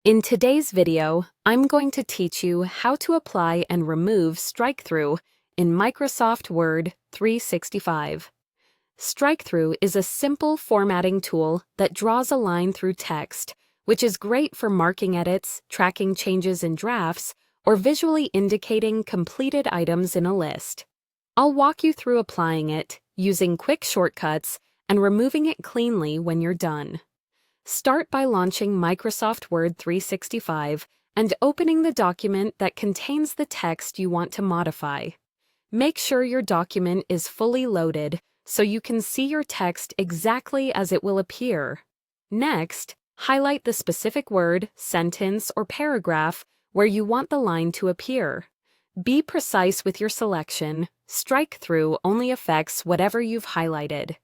In today's video, I'm going to teach you how to apply and remove Strikethrough in Microsoft Word 365. Strikethrough is a simple formatting tool that draws a line through text, which is great for marking edits, tracking changes in drafts, or visually indicating completed items in a list. I'll walk you through applying it, using quick shortcuts, and removing it cleanly when you're done. Start by launching Microsoft Word 365 and opening the document that contains the text you want to modify. Make sure your document is fully loaded so you can see your text exactly as it will appear. Next, highlight the specific word, sentence, or paragraph where you want the line to appear. Be precise with your selection. Strikethrough only affects whatever you've highlighted.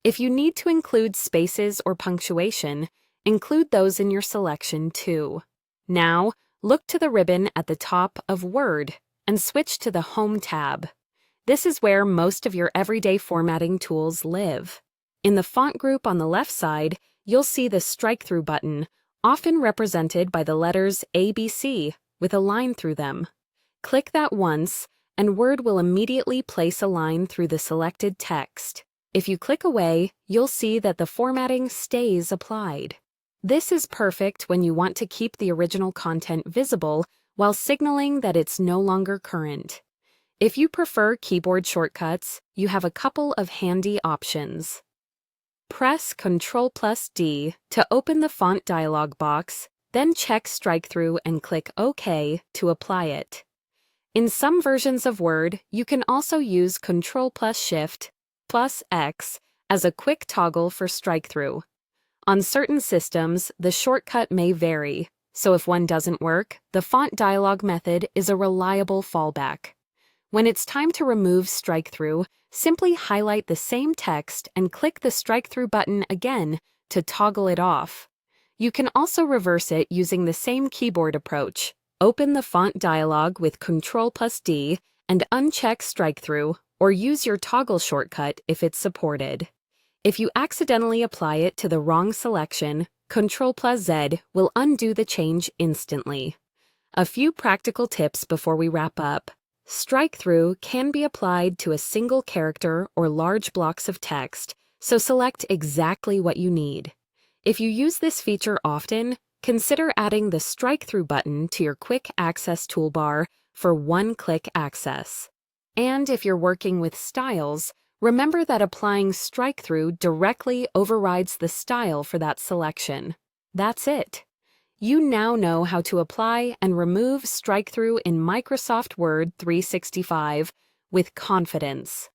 If you need to include spaces or punctuation, include those in your selection too. Now, look to the ribbon at the top of Word and switch to the Home tab. This is where most of your everyday formatting tools live. In the font group on the left side, you'll see the Strikethrough button, often represented by the letters ABC with a line through them. Click that once, and Word will immediately place a line through the selected text. If you click away, you'll see that the formatting stays applied. This is perfect when you want to keep the original content visible while signaling that it's no longer current. If you prefer keyboard shortcuts, you have a couple of handy options. Press Ctrl+D to open the font dialog box, then check Strikethrough and click OK to apply it. In some versions of Word, you can also use Ctrl+Shift+X as a quick toggle for Strikethrough. On certain systems, the shortcut may vary, so if one doesn't work, the font dialog method is a reliable fallback. When it's time to remove Strikethrough, simply highlight the same text and click the Strikethrough button again to toggle it off. You can also reverse it using the same keyboard approach. Open the font dialog with Ctrl+D and uncheck Strikethrough, or use your toggle shortcut if it's supported. If you accidentally apply it to the wrong selection, Ctrl+Z will undo the change instantly. A few practical tips before we wrap up. Strikethrough can be applied to a single character or large blocks of text, so select exactly what you need. If you use this feature often, consider adding the Strikethrough button to your quick access toolbar for one-click access. And if you're working with styles, remember that applying Strikethrough directly overrides the style for that selection. That's it. You now know how to apply and remove Strikethrough in Microsoft Word 365 with confidence.